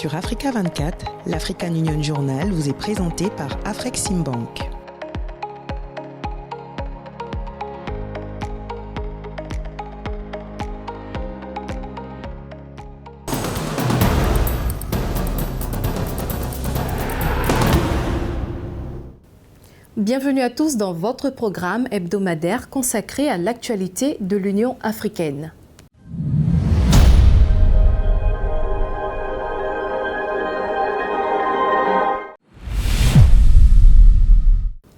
Sur Africa 24, l'African Union Journal vous est présenté par Afreximbank. Bienvenue à tous dans votre programme hebdomadaire consacré à l'actualité de l'Union africaine.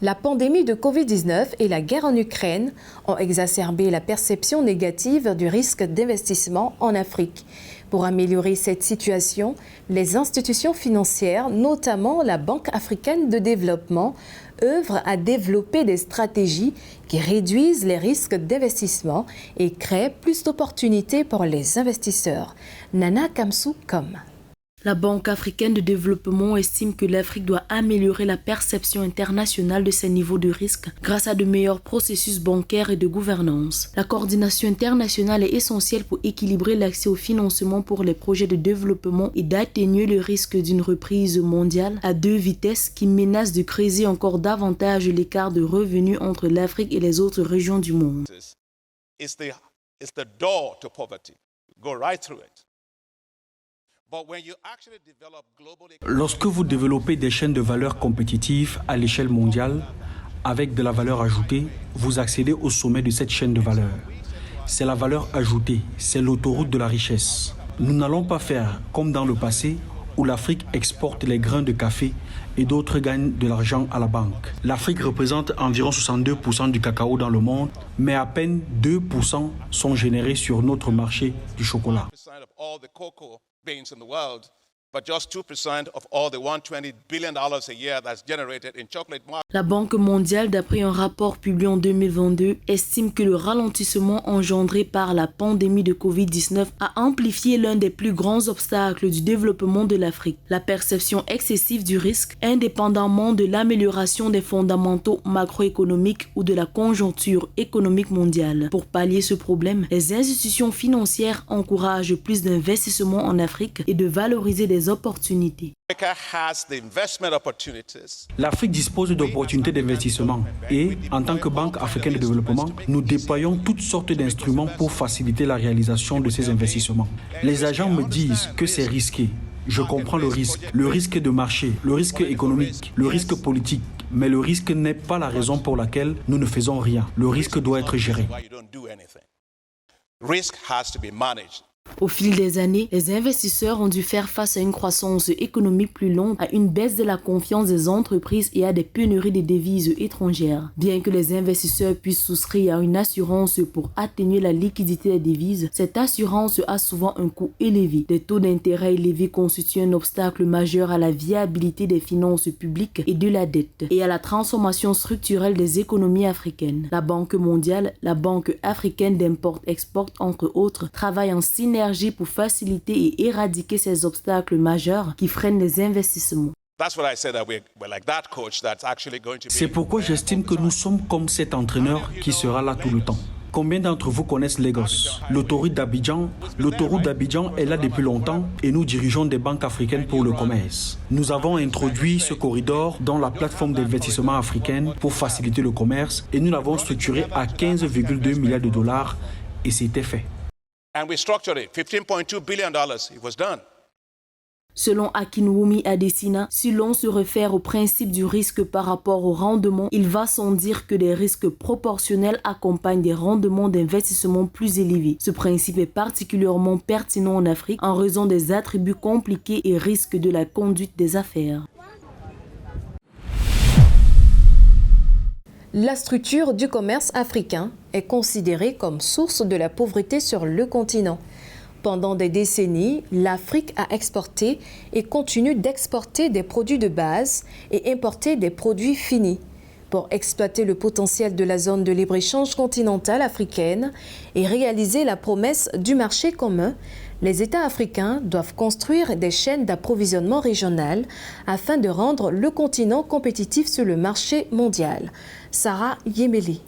La pandémie de Covid-19 et la guerre en Ukraine ont exacerbé la perception négative du risque d'investissement en Afrique. Pour améliorer cette situation, les institutions financières, notamment la Banque africaine de développement, œuvrent à développer des stratégies qui réduisent les risques d'investissement et créent plus d'opportunités pour les investisseurs. Nana Kamsou-Kom. La Banque africaine de développement estime que l'Afrique doit améliorer la perception internationale de ses niveaux de risque grâce à de meilleurs processus bancaires et de gouvernance. La coordination internationale est essentielle pour équilibrer l'accès au financement pour les projets de développement et d'atténuer le risque d'une reprise mondiale à deux vitesses qui menace de creuser encore davantage l'écart de revenus entre l'Afrique et les autres régions du monde. It's the door to poverty. Go right through it. Lorsque vous développez des chaînes de valeur compétitives à l'échelle mondiale, avec de la valeur ajoutée, vous accédez au sommet de cette chaîne de valeur. C'est la valeur ajoutée, c'est l'autoroute de la richesse. Nous n'allons pas faire comme dans le passé, où l'Afrique exporte les grains de café et d'autres gagnent de l'argent à la banque. L'Afrique représente environ 62% du cacao dans le monde, mais à peine 2% sont générés sur notre marché du chocolat. Beans in the world, but just 2% of all the $120 billion a year that's generated in chocolate market. La Banque mondiale, d'après un rapport publié en 2022, estime que le ralentissement engendré par la pandémie de Covid-19 a amplifié l'un des plus grands obstacles du développement de l'Afrique, la perception excessive du risque, indépendamment de l'amélioration des fondamentaux macroéconomiques ou de la conjoncture économique mondiale. Pour pallier ce problème, les institutions financières encouragent plus d'investissements en Afrique et de valoriser des opportunités. L'Afrique dispose d'opportunités d'investissement et, en tant que Banque africaine de développement, nous déployons toutes sortes d'instruments pour faciliter la réalisation de ces investissements. Les agents me disent que c'est risqué. Je comprends le risque de marché, le risque économique, le risque politique. Mais le risque n'est pas la raison pour laquelle nous ne faisons rien. Le risque doit être géré. Au fil des années, les investisseurs ont dû faire face à une croissance économique plus lente, à une baisse de la confiance des entreprises et à des pénuries de devises étrangères. Bien que les investisseurs puissent souscrire à une assurance pour atténuer la liquidité des devises, cette assurance a souvent un coût élevé. Des taux d'intérêt élevés constituent un obstacle majeur à la viabilité des finances publiques et de la dette, et à la transformation structurelle des économies africaines. La Banque mondiale, la Banque africaine d'import-export, entre autres, travaillent en synergie pour faciliter et éradiquer ces obstacles majeurs qui freinent les investissements. C'est pourquoi j'estime que nous sommes comme cet entraîneur qui sera là tout le temps. Combien d'entre vous connaissent Lagos? L'autoroute d'Abidjan est là depuis longtemps et nous dirigeons des banques africaines pour le commerce. Nous avons introduit ce corridor dans la plateforme d'investissement africaine pour faciliter le commerce et nous l'avons structuré à 15,2 milliards de dollars et c'était fait. And we structured it, $15.2 billion, it was done. Selon Akinwumi Adesina, si l'on se réfère au principe du risque par rapport au rendement, il va sans dire que des risques proportionnels accompagnent des rendements d'investissement plus élevés. Ce principe est particulièrement pertinent en Afrique en raison des attributs compliqués et risques de la conduite des affaires. La structure du commerce africain est considérée comme source de la pauvreté sur le continent. Pendant des décennies, l'Afrique a exporté et continue d'exporter des produits de base et importer des produits finis. Pour exploiter le potentiel de la zone de libre-échange continentale africaine et réaliser la promesse du marché commun, les États africains doivent construire des chaînes d'approvisionnement régionales afin de rendre le continent compétitif sur le marché mondial. Sarah Yemeli.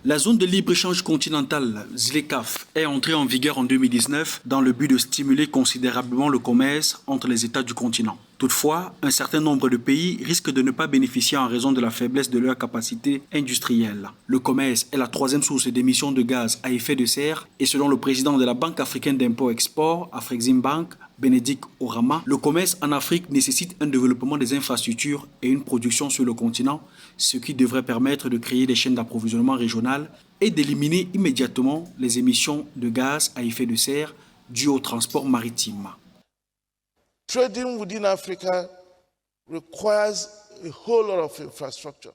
La zone de libre-échange continentale, ZLECAf, est entrée en vigueur en 2019 dans le but de stimuler considérablement le commerce entre les États du continent. Toutefois, un certain nombre de pays risquent de ne pas bénéficier en raison de la faiblesse de leur capacité industrielle. Le commerce est la troisième source d'émissions de gaz à effet de serre et selon le président de la Banque africaine d'import-export, Afreximbank, Bénédicte Orama, le commerce en Afrique nécessite un développement des infrastructures et une production sur le continent, ce qui devrait permettre de créer des chaînes d'approvisionnement régionales et d'éliminer immédiatement les émissions de gaz à effet de serre dues au transport maritime. Trading within Africa requires a whole lot of infrastructure.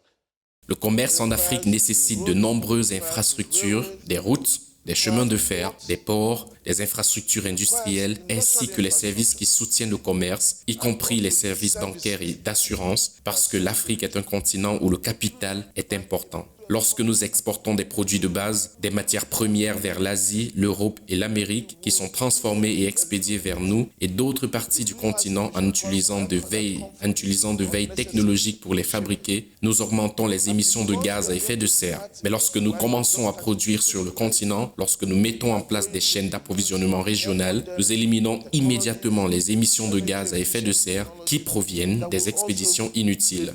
Le commerce en Afrique nécessite de nombreuses infrastructures, des routes, des chemins de fer, des ports, des infrastructures industrielles, ainsi que les services qui soutiennent le commerce, y compris les services bancaires et d'assurance, parce que l'Afrique est un continent où le capital est important. Lorsque nous exportons des produits de base, des matières premières vers l'Asie, l'Europe et l'Amérique qui sont transformées et expédiées vers nous et d'autres parties du continent en utilisant de veille technologique pour les fabriquer, nous augmentons les émissions de gaz à effet de serre. Mais lorsque nous commençons à produire sur le continent, lorsque nous mettons en place des chaînes d'approvisionnement régionales, nous éliminons immédiatement les émissions de gaz à effet de serre qui proviennent des expéditions inutiles.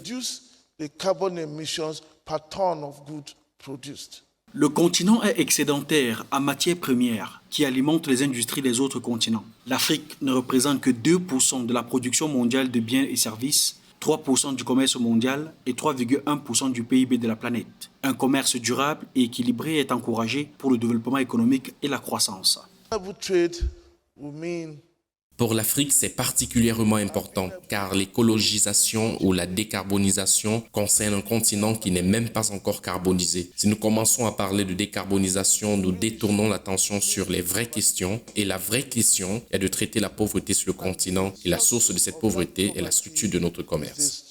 Le continent est excédentaire en matières premières qui alimentent les industries des autres continents. L'Afrique ne représente que 2% de la production mondiale de biens et services, 3% du commerce mondial et 3,1% du PIB de la planète. Un commerce durable et équilibré est encouragé pour le développement économique et la croissance. Pour l'Afrique, c'est particulièrement important car l'écologisation ou la décarbonisation concerne un continent qui n'est même pas encore carbonisé. Si nous commençons à parler de décarbonisation, nous détournons l'attention sur les vraies questions et la vraie question est de traiter la pauvreté sur le continent et la source de cette pauvreté est la structure de notre commerce.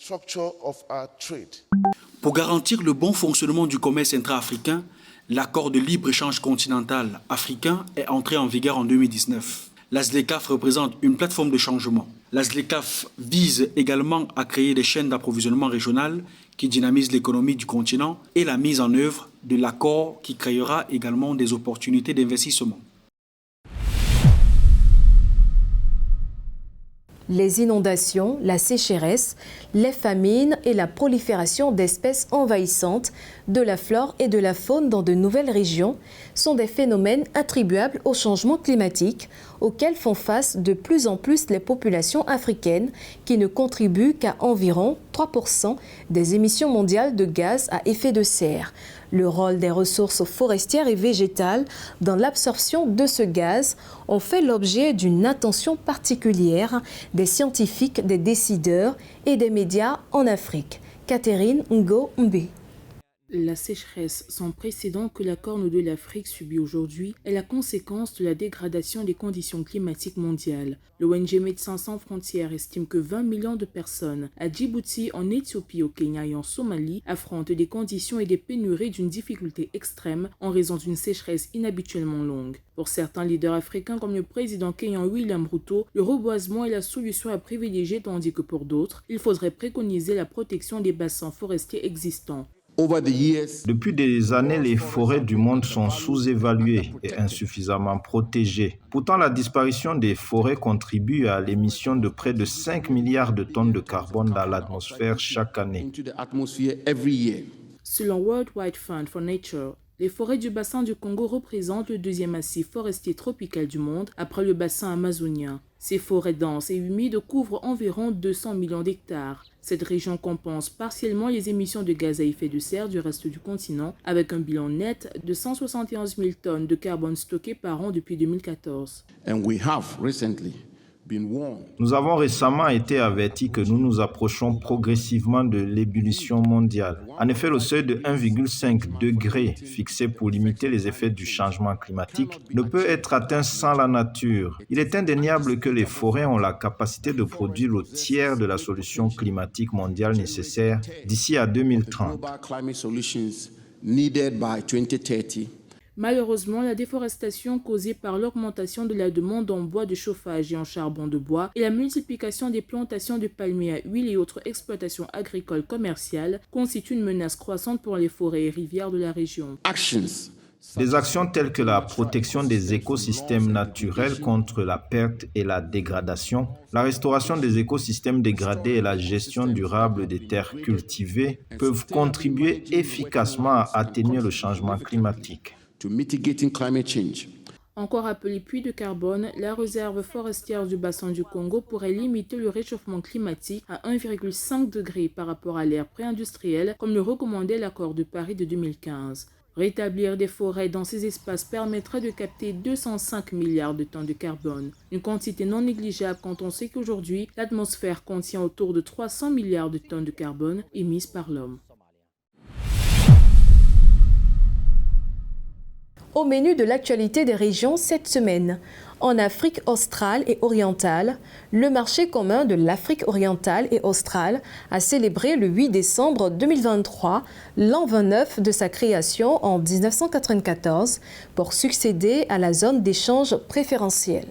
Pour garantir le bon fonctionnement du commerce intra-africain, l'accord de libre-échange continental africain est entré en vigueur en 2019. La ZLECAf représente une plateforme de changement. La ZLECAf vise également à créer des chaînes d'approvisionnement régionales qui dynamisent l'économie du continent et la mise en œuvre de l'accord qui créera également des opportunités d'investissement. Les inondations, la sécheresse, les famines et la prolifération d'espèces envahissantes de la flore et de la faune dans de nouvelles régions sont des phénomènes attribuables au changement climatique auxquels font face de plus en plus les populations africaines qui ne contribuent qu'à environ 3% des émissions mondiales de gaz à effet de serre. Le rôle des ressources forestières et végétales dans l'absorption de ce gaz ont fait l'objet d'une attention particulière des scientifiques, des décideurs et des médias en Afrique. Catherine Ngo-Mbe. La sécheresse sans précédent que la Corne de l'Afrique subit aujourd'hui est la conséquence de la dégradation des conditions climatiques mondiales. L'ONG Médecins sans frontières estime que 20 millions de personnes à Djibouti, en Éthiopie, au Kenya et en Somalie affrontent des conditions et des pénuries d'une difficulté extrême en raison d'une sécheresse inhabituellement longue. Pour certains leaders africains comme le président kenyan William Ruto, le reboisement est la solution à privilégier tandis que pour d'autres, il faudrait préconiser la protection des bassins forestiers existants. Depuis des années, les forêts du monde sont sous-évaluées et insuffisamment protégées. Pourtant, la disparition des forêts contribue à l'émission de près de 5 milliards de tonnes de carbone dans l'atmosphère chaque année. Selon World Wide Fund for Nature, les forêts du bassin du Congo représentent le deuxième massif forestier tropical du monde après le bassin amazonien. Ces forêts denses et humides couvrent environ 200 millions d'hectares. Cette région compense partiellement les émissions de gaz à effet de serre du reste du continent avec un bilan net de 171 000 tonnes de carbone stocké par an depuis 2014. Nous avons récemment été avertis que nous nous approchons progressivement de l'ébullition mondiale. En effet, le seuil de 1,5 degré fixé pour limiter les effets du changement climatique ne peut être atteint sans la nature. Il est indéniable que les forêts ont la capacité de produire le tiers de la solution climatique mondiale nécessaire d'ici à 2030. Malheureusement, la déforestation causée par l'augmentation de la demande en bois de chauffage et en charbon de bois et la multiplication des plantations de palmiers à huile et autres exploitations agricoles commerciales constituent une menace croissante pour les forêts et rivières de la région. Des actions telles que la protection des écosystèmes naturels contre la perte et la dégradation, la restauration des écosystèmes dégradés et la gestion durable des terres cultivées peuvent contribuer efficacement à atténuer le changement climatique. Encore appelée puits de carbone, la réserve forestière du bassin du Congo pourrait limiter le réchauffement climatique à 1,5 degré par rapport à l'ère pré-industrielle, comme le recommandait l'accord de Paris de 2015. Rétablir des forêts dans ces espaces permettrait de capter 205 milliards de tonnes de carbone, une quantité non négligeable quand on sait qu'aujourd'hui, l'atmosphère contient autour de 300 milliards de tonnes de carbone émises par l'homme. Au menu de l'actualité des régions cette semaine, en Afrique australe et orientale, le marché commun de l'Afrique orientale et australe a célébré le 8 décembre 2023 l'an 29 de sa création en 1994 pour succéder à la zone d'échange préférentiel.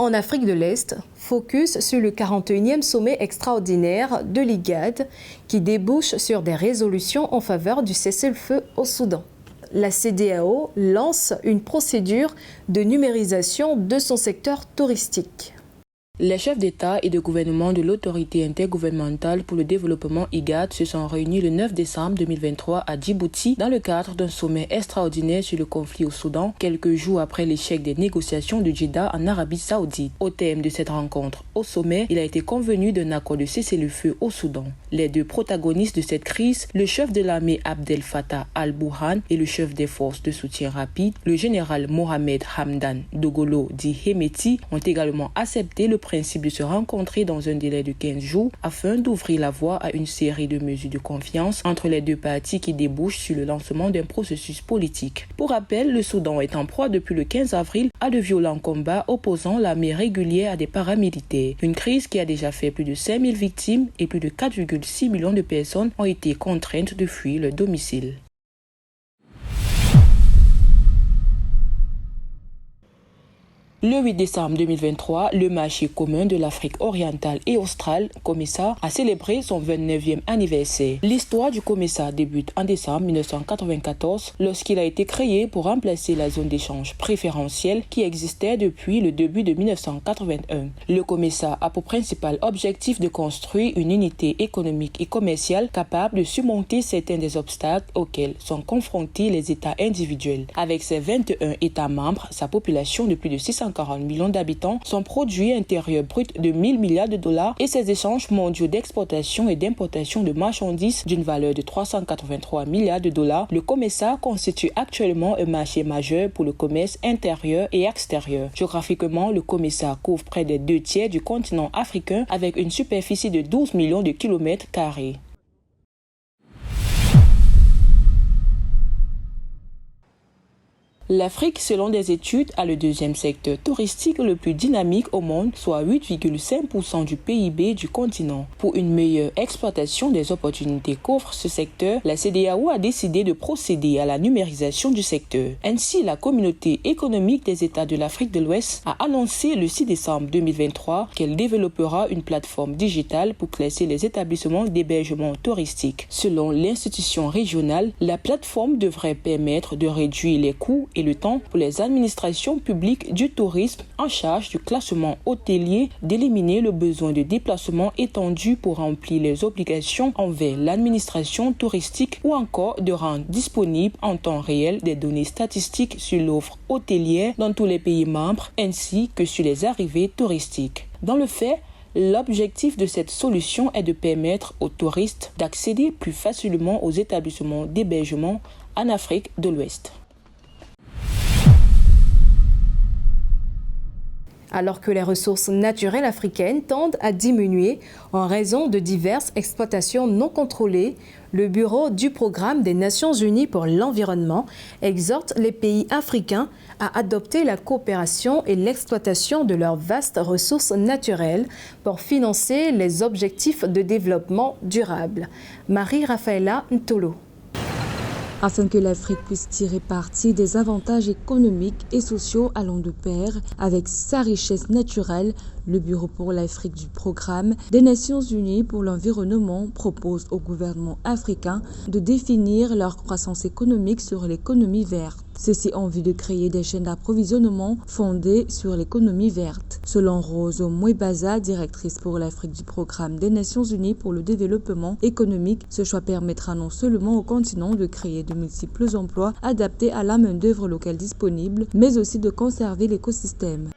En Afrique de l'Est, focus sur le 41e sommet extraordinaire de l'IGAD qui débouche sur des résolutions en faveur du cessez-le-feu au Soudan. La CEDEAO lance une procédure de numérisation de son secteur touristique. Les chefs d'État et de gouvernement de l'autorité intergouvernementale pour le développement IGAD se sont réunis le 9 décembre 2023 à Djibouti dans le cadre d'un sommet extraordinaire sur le conflit au Soudan, quelques jours après l'échec des négociations de Jeddah en Arabie Saoudite. Au terme de cette rencontre, au sommet, il a été convenu d'un accord de cessez-le-feu au Soudan. Les deux protagonistes de cette crise, le chef de l'armée Abdel Fattah al-Burhan et le chef des forces de soutien rapide, le général Mohamed Hamdan Dogolo dit Hemeti, ont également accepté le principe de se rencontrer dans un délai de 15 jours afin d'ouvrir la voie à une série de mesures de confiance entre les deux parties qui débouchent sur le lancement d'un processus politique. Pour rappel, le Soudan est en proie depuis le 15 avril à de violents combats opposant l'armée régulière à des paramilitaires. Une crise qui a déjà fait plus de 5000 victimes et plus de 4,6 millions de personnes ont été contraintes de fuir leur domicile. Le 8 décembre 2023, le marché commun de l'Afrique orientale et australe, COMESA, a célébré son 29e anniversaire. L'histoire du COMESA débute en décembre 1994 lorsqu'il a été créé pour remplacer la zone d'échange préférentielle qui existait depuis le début de 1981. Le COMESA a pour principal objectif de construire une unité économique et commerciale capable de surmonter certains des obstacles auxquels sont confrontés les États individuels. Avec ses 21 États membres, sa population de plus de 640 millions d'habitants, son produit intérieur brut de 1000 milliards de dollars et ses échanges mondiaux d'exportation et d'importation de marchandises d'une valeur de 383 milliards de dollars, le COMESA constitue actuellement un marché majeur pour le commerce intérieur et extérieur. Géographiquement, le COMESA couvre près des 2/3 du continent africain avec une superficie de 12 millions de kilomètres carrés. L'Afrique, selon des études, a le deuxième secteur touristique le plus dynamique au monde, soit 8,5% du PIB du continent. Pour une meilleure exploitation des opportunités qu'offre ce secteur, la CEDEAO a décidé de procéder à la numérisation du secteur. Ainsi, la communauté économique des États de l'Afrique de l'Ouest a annoncé le 6 décembre 2023 qu'elle développera une plateforme digitale pour classer les établissements d'hébergement touristique. Selon l'institution régionale, la plateforme devrait permettre de réduire les coûts et le temps pour les administrations publiques du tourisme en charge du classement hôtelier d'éliminer le besoin de déplacement étendu pour remplir les obligations envers l'administration touristique ou encore de rendre disponibles en temps réel des données statistiques sur l'offre hôtelière dans tous les pays membres ainsi que sur les arrivées touristiques. Dans le fait, l'objectif de cette solution est de permettre aux touristes d'accéder plus facilement aux établissements d'hébergement en Afrique de l'Ouest. Alors que les ressources naturelles africaines tendent à diminuer en raison de diverses exploitations non contrôlées, le Bureau du Programme des Nations Unies pour l'environnement exhorte les pays africains à adopter la coopération et l'exploitation de leurs vastes ressources naturelles pour financer les objectifs de développement durable. Marie-Raphaëla Ntolo. afin que l'Afrique puisse tirer parti des avantages économiques et sociaux allant de pair avec sa richesse naturelle. Le Bureau pour l'Afrique du Programme des Nations Unies pour l'environnement propose au gouvernement africain de définir leur croissance économique sur l'économie verte. Ceci en vue de créer des chaînes d'approvisionnement fondées sur l'économie verte. Selon Rose Mwebaza, directrice pour l'Afrique du Programme des Nations Unies pour le développement économique, ce choix permettra non seulement au continent de créer de multiples emplois adaptés à la main-d'œuvre locale disponible, mais aussi de conserver l'écosystème.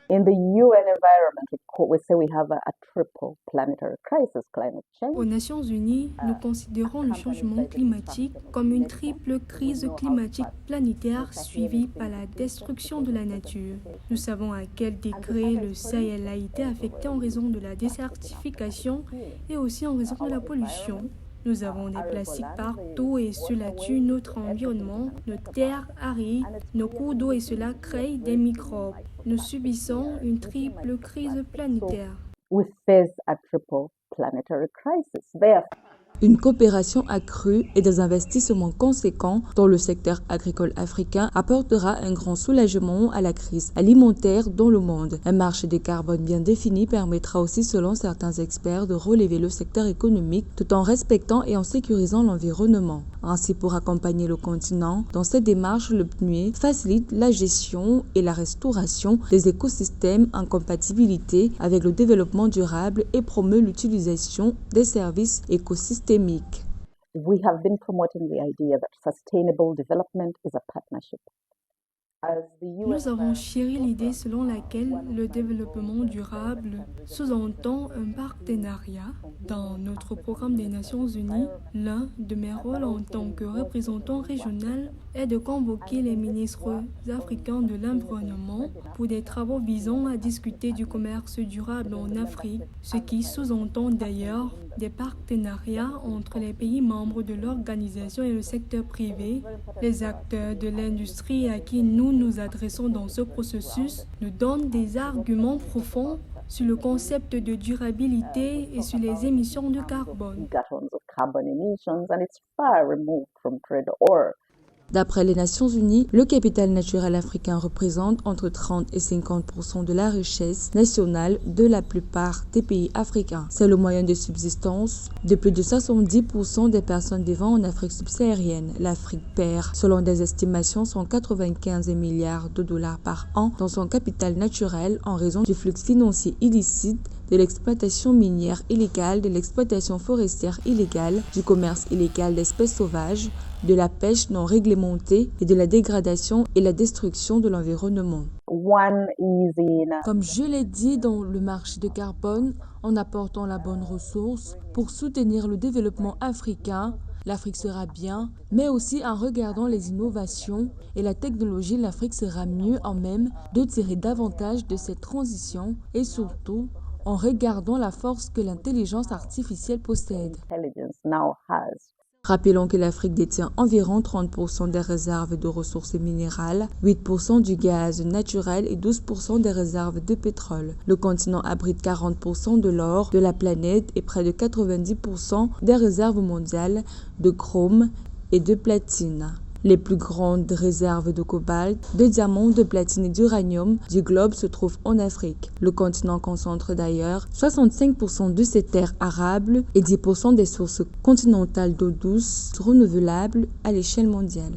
Aux Nations Unies, nous considérons le changement climatique comme une triple crise climatique planétaire suivie par la destruction de la nature. Nous savons à quel degré le Sahel a été affecté en raison de la désertification et aussi en raison de la pollution. Nous avons des plastiques partout et cela tue notre environnement, nos terres arides, nos cours d'eau et cela crée des microbes. Nous subissons une triple crise planétaire. Une coopération accrue et des investissements conséquents dans le secteur agricole africain apportera un grand soulagement à la crise alimentaire dans le monde. Un marché de carbone bien défini permettra aussi, selon certains experts, de relever le secteur économique tout en respectant et en sécurisant l'environnement. Ainsi, pour accompagner le continent dans cette démarche, le PNUD facilite la gestion et la restauration des écosystèmes en compatibilité avec le développement durable et promeut l'utilisation des services écosystémiques. We have been promoting the idea that sustainable development is a partnership. Nous avons chéri l'idée selon laquelle le développement durable sous-entend un partenariat. Dans notre programme des Nations Unies, l'un de mes rôles en tant que représentant régional est de convoquer les ministres africains de l'environnement pour des travaux visant à discuter du commerce durable en Afrique, ce qui sous-entend d'ailleurs des partenariats entre les pays membres de l'organisation et le secteur privé. Les acteurs de l'industrie à qui nous adressons dans ce processus nous donnent des arguments profonds sur le concept de durabilité et sur les émissions de carbone. D'après les Nations Unies, le capital naturel africain représente entre 30 et 50% de la richesse nationale de la plupart des pays africains. C'est le moyen de subsistance de plus de 70% des personnes vivant en Afrique subsaharienne. L'Afrique perd, selon des estimations, 195 milliards de dollars par an dans son capital naturel en raison du flux financier illicite, de l'exploitation minière illégale, de l'exploitation forestière illégale, du commerce illégal d'espèces sauvages, de la pêche non réglementée et de la dégradation et la destruction de l'environnement. Comme je l'ai dit, dans le marché de carbone, en apportant la bonne ressource pour soutenir le développement africain, l'Afrique sera bien, mais aussi en regardant les innovations et la technologie, l'Afrique sera mieux en même de tirer davantage de cette transition et surtout en regardant la force que l'intelligence artificielle possède. Rappelons que l'Afrique détient environ 30% des réserves de ressources minérales, 8% du gaz naturel et 12% des réserves de pétrole. Le continent abrite 40% de l'or de la planète et près de 90% des réserves mondiales de chrome et de platine. Les plus grandes réserves de cobalt, de diamants, de platine et d'uranium du globe se trouvent en Afrique. Le continent concentre d'ailleurs 65% de ses terres arables et 10% des sources continentales d'eau douce renouvelables à l'échelle mondiale.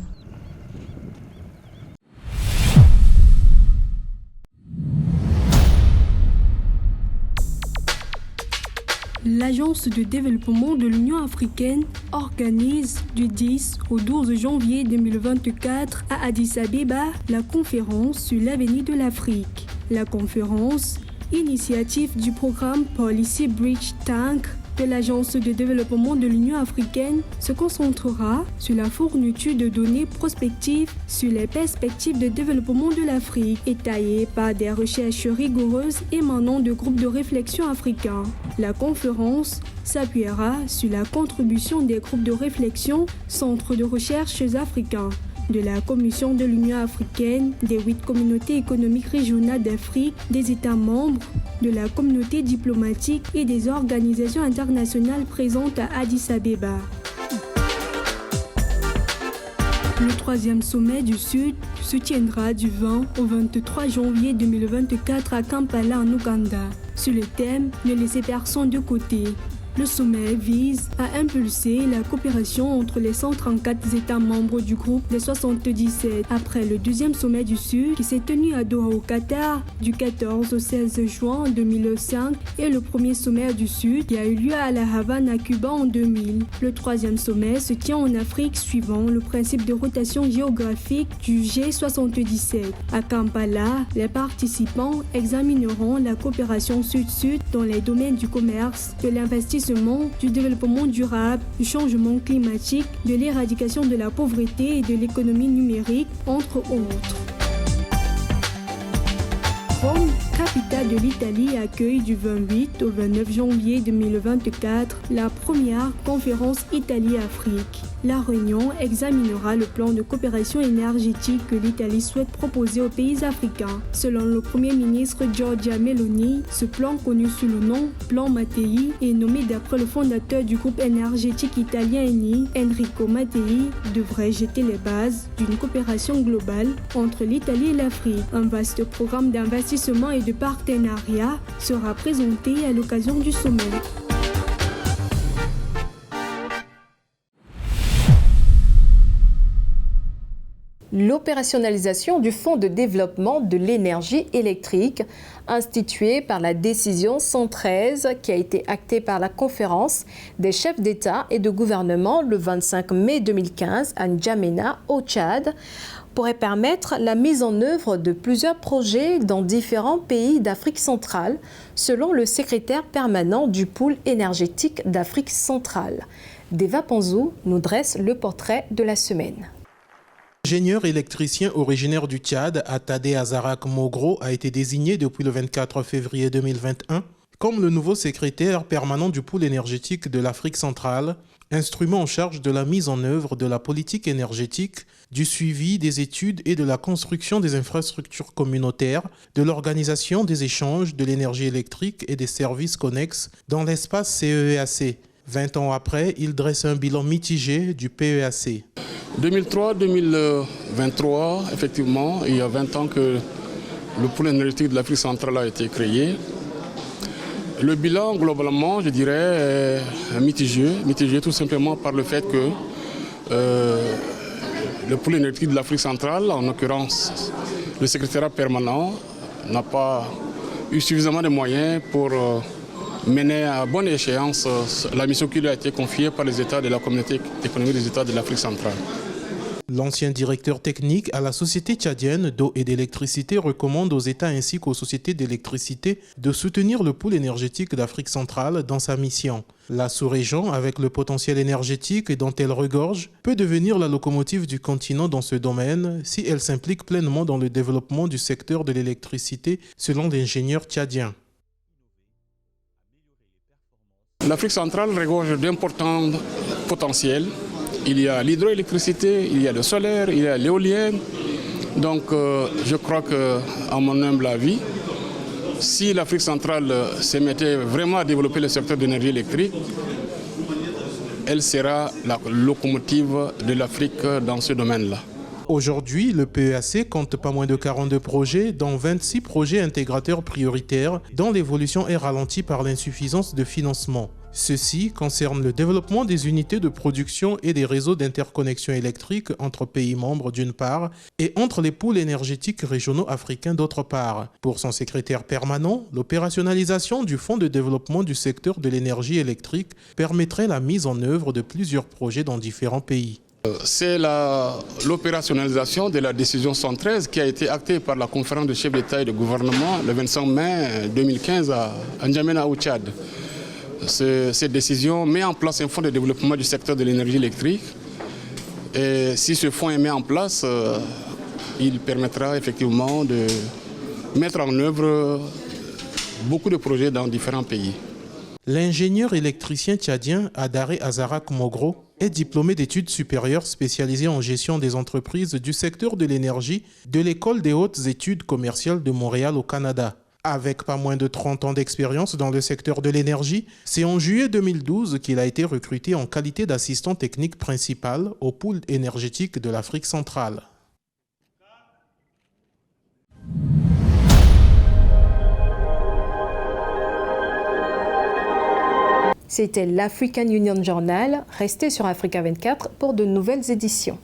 L'Agence de développement de l'Union africaine organise du 10 au 12 janvier 2024 à Addis Abeba la conférence sur l'avenir de l'Afrique. La conférence, initiative du programme Policy Bridge Tank de l'Agence de développement de l'Union africaine, se concentrera sur la fourniture de données prospectives sur les perspectives de développement de l'Afrique, étayées par des recherches rigoureuses émanant de groupes de réflexion africains. La conférence s'appuiera sur la contribution des groupes de réflexion, centres de recherche africains, de la Commission de l'Union africaine, des 8 communautés économiques régionales d'Afrique, des États membres, de la communauté diplomatique et des organisations internationales présentes à Addis Abeba. Le 3e sommet du Sud se tiendra du 20 au 23 janvier 2024 à Kampala en Ouganda. Sur le thème « Ne laissez personne de côté ». Le sommet vise à impulser la coopération entre les 134 États membres du groupe des 77 après le 2e sommet du Sud qui s'est tenu à Doha au Qatar du 14 au 16 juin 2005 et le 1er sommet du Sud qui a eu lieu à La Havane à Cuba en 2000. Le 3e sommet se tient en Afrique suivant le principe de rotation géographique du G77. À Kampala, les participants examineront la coopération Sud-Sud dans les domaines du commerce, de l'investissement, du développement durable, du changement climatique, de l'éradication de la pauvreté et de l'économie numérique, entre autres. Rome, capitale de l'Italie, accueille du 28 au 29 janvier 2024 la première conférence Italie-Afrique. La réunion examinera le plan de coopération énergétique que l'Italie souhaite proposer aux pays africains. Selon le Premier ministre Giorgia Meloni, ce plan, connu sous le nom Plan Mattei, est nommé d'après le fondateur du groupe énergétique italien Eni, Enrico Mattei, devrait jeter les bases d'une coopération globale entre l'Italie et l'Afrique. Un vaste programme d'investissement et de partenariat sera présenté à l'occasion du sommet. L'opérationnalisation du Fonds de développement de l'énergie électrique, institué par la décision 113 qui a été actée par la conférence des chefs d'État et de gouvernement le 25 mai 2015 à N'Djamena, au Tchad, pourrait permettre la mise en œuvre de plusieurs projets dans différents pays d'Afrique centrale, selon le secrétaire permanent du pôle énergétique d'Afrique centrale. Deva Panzou nous dresse le portrait de la semaine. L'ingénieur électricien originaire du Tchad, Atadé Azarak Mogro, a été désigné depuis le 24 février 2021 comme le nouveau secrétaire permanent du pôle énergétique de l'Afrique centrale, instrument en charge de la mise en œuvre de la politique énergétique, du suivi des études et de la construction des infrastructures communautaires, de l'organisation des échanges de l'énergie électrique et des services connexes dans l'espace CEAC. 20 ans après, il dresse un bilan mitigé du PEAC. 2003-2023, effectivement, il y a 20 ans que le pôle énergétique de l'Afrique centrale a été créé. Le bilan, globalement, je dirais, est mitigé tout simplement par le fait que le pôle énergétique de l'Afrique centrale, en l'occurrence le secrétariat permanent, n'a pas eu suffisamment de moyens pour mener à bonne échéance la mission qui lui a été confiée par les États de la communauté économique des États de l'Afrique centrale. L'ancien directeur technique à la Société tchadienne d'eau et d'électricité recommande aux États ainsi qu'aux sociétés d'électricité de soutenir le pôle énergétique d'Afrique centrale dans sa mission. La sous-région, avec le potentiel énergétique dont elle regorge, peut devenir la locomotive du continent dans ce domaine si elle s'implique pleinement dans le développement du secteur de l'électricité, selon l'ingénieur tchadien. L'Afrique centrale regorge d'importants potentiels. Il y a l'hydroélectricité, il y a le solaire, il y a l'éolienne. Donc je crois qu'à mon humble avis, si l'Afrique centrale se mettait vraiment à développer le secteur de l'énergie électrique, elle sera la locomotive de l'Afrique dans ce domaine-là. Aujourd'hui, le PEAC compte pas moins de 42 projets, dont 26 projets intégrateurs prioritaires, dont l'évolution est ralentie par l'insuffisance de financement. Ceci concerne le développement des unités de production et des réseaux d'interconnexion électrique entre pays membres d'une part et entre les pôles énergétiques régionaux africains d'autre part. Pour son secrétaire permanent, l'opérationnalisation du Fonds de développement du secteur de l'énergie électrique permettrait la mise en œuvre de plusieurs projets dans différents pays. C'est l'opérationnalisation de la décision 113 qui a été actée par la conférence de chefs d'État et de gouvernement le 25 mai 2015 à N'Djamena au Tchad. Cette décision met en place un fonds de développement du secteur de l'énergie électrique. Et si ce fonds est mis en place, il permettra effectivement de mettre en œuvre beaucoup de projets dans différents pays. L'ingénieur électricien tchadien Adare Azarak Mogro est diplômé d'études supérieures spécialisées en gestion des entreprises du secteur de l'énergie de l'École des hautes études commerciales de Montréal au Canada. Avec pas moins de 30 ans d'expérience dans le secteur de l'énergie, c'est en juillet 2012 qu'il a été recruté en qualité d'assistant technique principal au pôle énergétique de l'Afrique centrale. C'était l'African Union Journal. Restez sur Africa 24 pour de nouvelles éditions.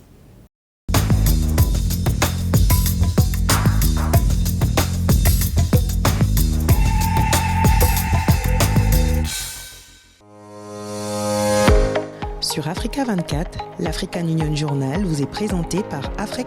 Sur Africa 24, l'African Union Journal vous est présenté par Afrex